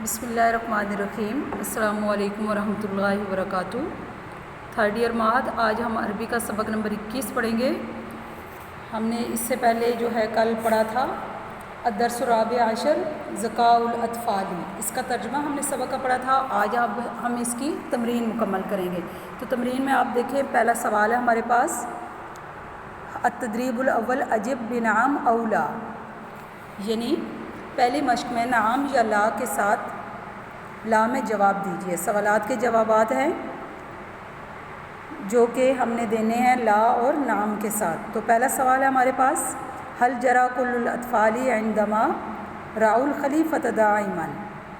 بسم اللہ الرحمن الرحیم۔ السلام علیکم ورحمۃ اللہ وبرکاتہ۔ تھرڈ ایئر ماہد، آج ہم عربی کا سبق نمبر 21 پڑھیں گے۔ ہم نے اس سے پہلے جو ہے کل پڑھا تھا الدرس الرابع عشر ذکاء الاطفال، اس کا ترجمہ ہم نے سبق کا پڑھا تھا۔ آج اب ہم اس کی تمرین مکمل کریں گے۔ تو تمرین میں آپ دیکھیں، پہلا سوال ہے ہمارے پاس، التدریب الاول اجب بنعم او لا، یعنی پہلی مشق میں نعم یا لا کے ساتھ لا میں جواب دیجیے۔ سوالات کے جوابات ہیں جو کہ ہم نے دینے ہیں لا اور نعم کے ساتھ۔ تو پہلا سوال ہے ہمارے پاس، حل جرا کل الاطفال عندما راؤ الخلیفۃ دائما،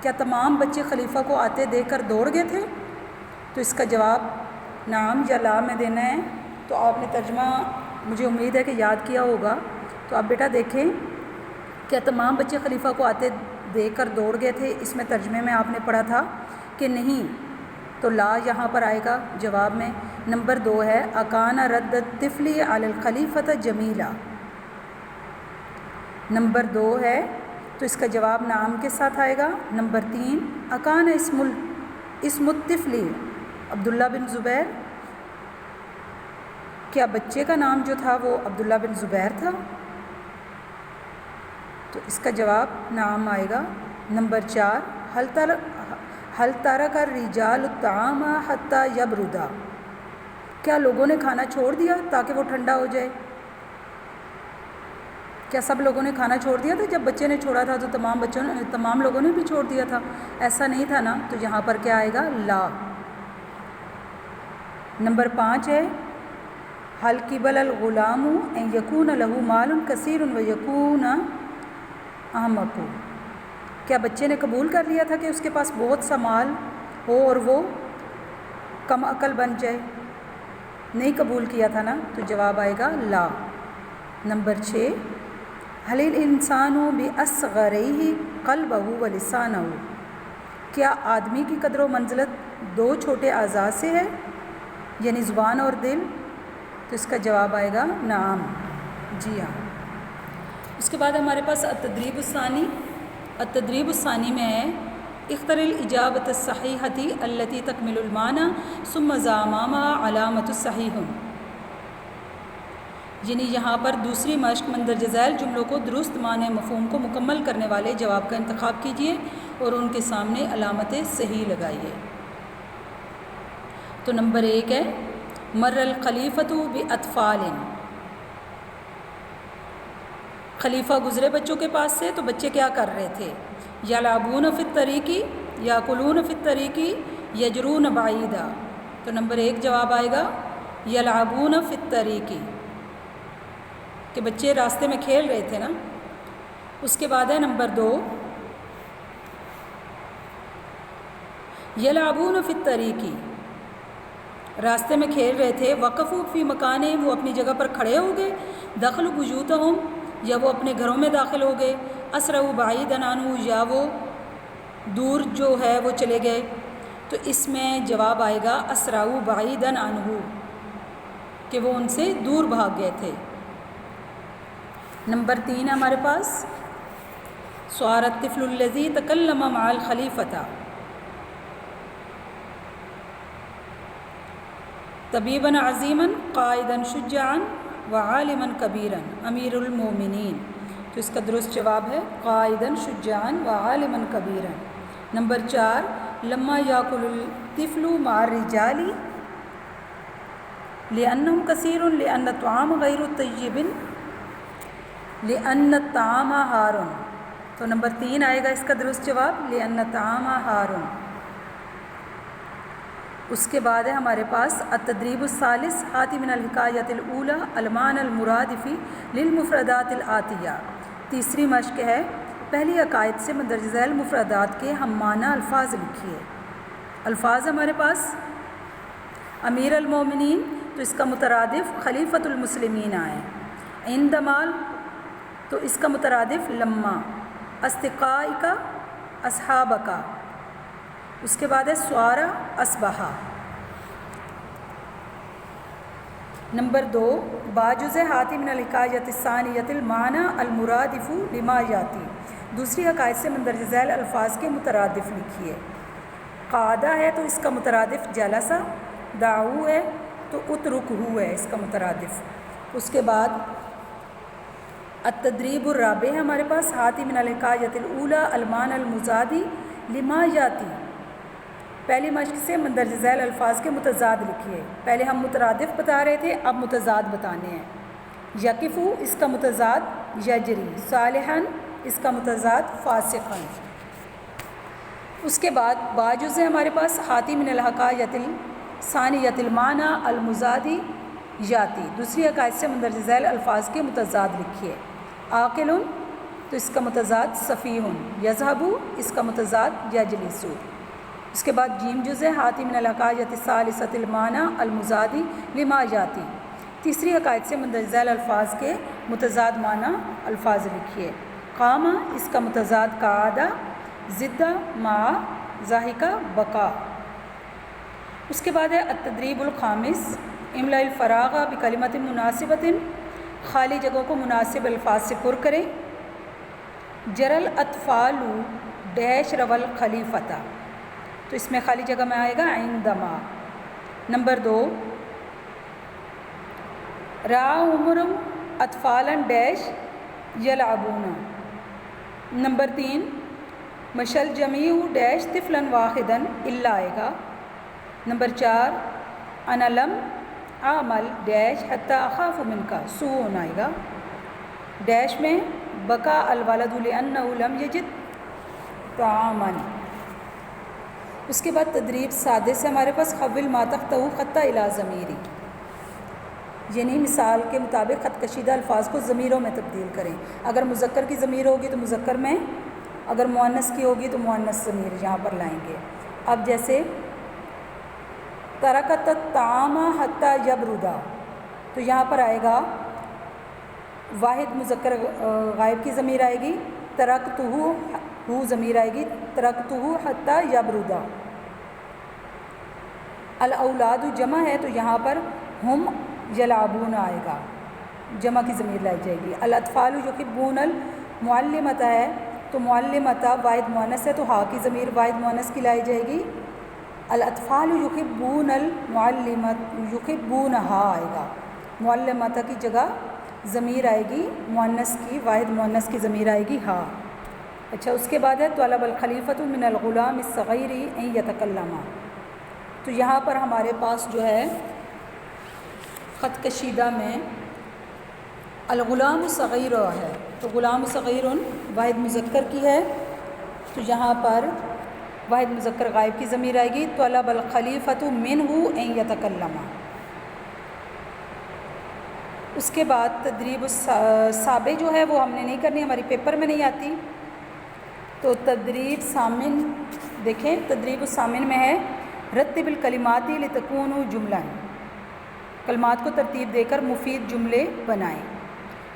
کیا تمام بچے خلیفہ کو آتے دیکھ کر دوڑ گئے تھے؟ تو اس کا جواب نعم یا لا میں دینا ہے۔ تو آپ نے ترجمہ مجھے امید ہے کہ یاد کیا ہوگا۔ تو اب بیٹا دیکھیں، کیا تمام بچے خلیفہ کو آتے دیکھ کر دوڑ گئے تھے، اس میں ترجمے میں آپ نے پڑھا تھا کہ نہیں، تو لا یہاں پر آئے گا جواب میں۔ نمبر 2 ہے اکان رد الطفل علی الخلیفۃ جمیلا، نمبر 2 ہے تو اس کا جواب نعم کے ساتھ آئے گا۔ نمبر 3 اکان اسم الطفل عبداللہ بن زبیر، کیا بچے کا نام جو تھا وہ عبداللہ بن زبیر تھا؟ تو اس کا جواب نعم آئے گا۔ نمبر 4 حل ترک الرجال الطعام حتی یبردا، کیا لوگوں نے کھانا چھوڑ دیا تاکہ وہ ٹھنڈا ہو جائے؟ کیا سب لوگوں نے کھانا چھوڑ دیا تھا؟ جب بچے نے چھوڑا تھا تو تمام لوگوں نے بھی چھوڑ دیا تھا؟ ایسا نہیں تھا نا، تو یہاں پر کیا آئے گا؟ لا۔ نمبر 5 ہے حل قبل الغلام ان یکون له مال کثیر و یکون احمق، کیا بچے نے قبول کر لیا تھا کہ اس کے پاس بہت سا مال ہو اور وہ کم عقل بن جائے؟ نہیں قبول کیا تھا نا، تو جواب آئے گا لا۔ نمبر 6 حل الانسان باصغرہ قلبہ ولسانہ، کیا آدمی کی قدر و منزلت 2 چھوٹے اعضاء سے ہے، یعنی زبان اور دل؟ تو اس کا جواب آئے گا نعم، جی ہاں۔ اس کے بعد ہمارے پاس التدریب الثانی، التدریب الثانی میں ہے اختر الاجابۃ الصحیحۃ التي تکمل المعنی ثم ذا امامها علامۃ الصحیح، یعنی یہاں پر دوسری مشق مندرجہ ذیل جملوں کو درست معنی مفہوم کو مکمل کرنے والے جواب کا انتخاب کیجیے اور ان کے سامنے علامت صحیح لگائیے۔ تو نمبر 1 ہے مر الخلیفۃ باطفال، خلیفہ گزرے بچوں کے پاس سے تو بچے کیا کر رہے تھے؟ یلعبون فی الطریق، یاکلون فی الطریق، یجرون بعیدا۔ تو نمبر 1 جواب آئے گا یلعبون فی الطریق، کہ بچے راستے میں کھیل رہے تھے نا۔ اس کے بعد ہے نمبر 2 یلعبون فی الطریق، راستے میں کھیل رہے تھے، وقفوا فی مکان، وہ اپنی جگہ پر کھڑے ہو گئے، دخلوا بیوتہم، یا وہ اپنے گھروں میں داخل ہو گئے، اسرعوا بعیدا عنہ، یا وہ دور جو ہے وہ چلے گئے۔ تو اس میں جواب آئے گا اسرعوا بعیدا عنہ، کہ وہ ان سے دور بھاگ گئے تھے۔ نمبر 3 ہمارے پاس صار الطفل الذی تکلم مع الخلیفۃ طبیبا عظیما قائدا شجاعا وعالما کبیرا امیر المومنین، تو اس کا درست جواب ہے قائدا شجاعا وعالما کبیرا۔ نمبر 4 لما یاکل الطفل مع الرجال لأنهم کثیر لأن الطعام غیر طیب لأن الطعام حار، تو نمبر 3 آئے گا اس کا درست جواب لأن الطعام حار۔ اس کے بعد ہے ہمارے پاس التدریب الثالث ہاتی من الحکایت الاولی المعنی المرادف للمفردات الآتیہ، تیسری مشق ہے پہلی عقائد سے مندرجہ ذیل مفردات کے ہم معنی الفاظ لکھیے۔ الفاظ ہمارے پاس امیر المومنین، تو اس کا مترادف خلیفۃ المسلمین آئے، عند مال، تو اس کا مترادف لما، اصدقائک اصحابک، اس کے بعد ہے سوارا اصبحا۔ نمبر 2 باجز ہاتی من الحکایت الثانیۃ المعنی المرادف لما یاتی، دوسری عقائد سے مندرجہ ذیل الفاظ کے مترادف لکھیے۔ قعدہ ہے تو اس کا مترادف جلسہ، دعو ہے تو اترکہ ہے اس کا مترادف۔ اس کے بعد التدریب الرابع ہے ہمارے پاس، ہاتی من الحکایۃ الاولی المان المزادی لما یاتی۔ پہلی مشق سے مندرجہ ذیل الفاظ کے متضاد لکھیے۔ پہلے ہم مترادف بتا رہے تھے، اب متضاد بتانے ہیں۔ یقفو اس کا متضاد یجری، صالحاً اس کا متضاد فاسقاً۔ اس کے بعد باجز ہے ہمارے پاس، ہاتی من الحکایۃ ثانیۃ المعنی المزادی یاتی۔ دوسری عقائد سے مندرجہ ذیل الفاظ کے متضاد لکھیے۔ عاقل تو اس کا متضاد صفیح، یذهب اس کا متضاد یجلس۔ اس کے بعد جیم جز ہے، ہاتی من الحکایۃ الثالثۃ المعنی المزادی لما یاتی۔ تیسری عقائد سے مندرجہ ذیل الفاظ کے متضاد معنی الفاظ لکھیے۔ قام اس کا متضاد قعدہ، زدہ مع، ضاحکہ بقا۔ اس کے بعد ہے التدریب الخامس، املاء الفراغ بکلمۃ مناسبۃ، خالی جگہوں کو مناسب الفاظ سے پر کریں۔ جرل اطفال ڈیش رول خلیفتہ، تو اس میں خالی جگہ میں آئے گا عندما۔ نمبر 2 را عمر اطفالا ڈیش یلعبون۔ نمبر 3 مشل جمیع ڈیش طفلا واحدا الا آئے گا۔ نمبر 4 انا لم اعمل ڈیش حتی اخاف منک سوء آئے گا۔ ڈیش میں بقا الولد لانہ لم یجد طعاما۔ اس کے بعد تدریب سادس سے ہمارے پاس خول ما تحتہ خط الی ضمیری، یعنی مثال کے مطابق خط کشیدہ الفاظ کو ضمیروں میں تبدیل کریں۔ اگر مذکر کی ضمیر ہوگی تو مذکر میں، اگر مؤنث کی ہوگی تو مؤنث ضمیر یہاں پر لائیں گے۔ اب جیسے ترکت الطعام حتی یبردا، تو یہاں پر آئے گا واحد مذکر غائب کی ضمیر آئے گی، ترکتہ ہو ضمیر آئے گی، ترکتہ حتی یبردا۔ الاولاد جمع ہے تو یہاں پر ہم یلعبون آئے گا، جمع کی ضمیر لائی جائے گی۔ الاطفال یحبون المعلمۃ ہے تو معلمۃ واحد مؤنث ہے تو ہا کی ضمیر واحد مؤنث کی لائی جائے گی۔ الاطفال یحبون المعلمۃ یحبونہا آئے گا، معلمۃ کی جگہ ضمیر آئے گی مؤنث کی، واحد مؤنث کی ضمیر آئے گی ہا۔ اچھا اس کے بعد ہے طلب الخلیفۃ من الغلام الصغیر ان یتکلم، تو یہاں پر ہمارے پاس جو ہے خط کشیدہ میں الغلام الصغیر ہے، تو غلام صغیر واحد مذکر کی ہے تو یہاں پر واحد مذکر غائب کی ضمیر آئے گی، طلب الخلیفۃ منہ ان یتکلم۔ اس کے بعد تدریب السابع جو ہے وہ ہم نے نہیں کرنی، ہماری پیپر میں نہیں آتی، تو تدریب ثامن دیکھیں، تدریب الثامن میں ہے رتب الکلمات لتکون جملہ، کلمات کو ترتیب دے کر مفید جملے بنائیں۔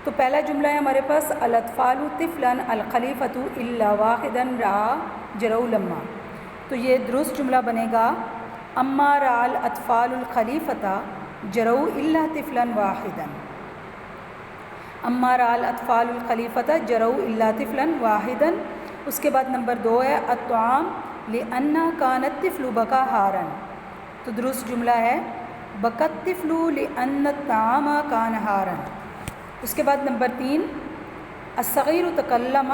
تو پہلا جملہ ہے ہمارے پاس الاطفال طفلا الخلیفۃ الا واحدا رعا جرؤ لما، تو یہ درست جملہ بنے گا اما رعا الاطفال الخلیفۃ جرؤ الا طفلا واحدا، اما رعا الاطفال الخلیفۃ جرؤ الا طفلا واحدا۔ اس کے بعد نمبر 2 ہے الطعام لأن كان الطفل بكى حارا، تو درست جملہ ہے بكى الطفل لأن الطعام كان حارا۔ اس کے بعد نمبر 3 الصغیر تکلم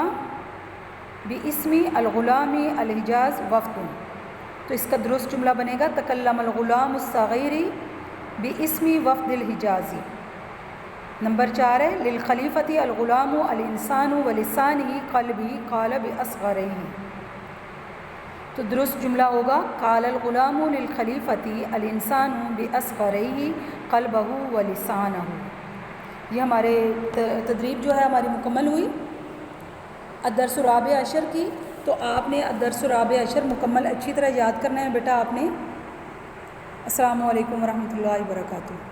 باسم الغلام الحجاز وفد، تو اس کا درست جملہ بنے گا تکلم الغلام الصغیر باسم وفد الحجازی۔ نمبر 4 ہے للخلیفۃ الغلام الانسان ولسانہ قلبی قال باصغرہ، تو درست جملہ ہوگا قال الغلام للخلیفۃ الانسان باصغرہ قلبہ ولسانہ۔ یہ ہمارے تدریب جو ہے ہماری مکمل ہوئی الدرس الرابع عشر کی، تو آپ نے الدرس الرابع عشر مکمل اچھی طرح یاد کرنا ہے بیٹا آپ نے۔ السلام علیکم ورحمۃ اللہ وبرکاتہ۔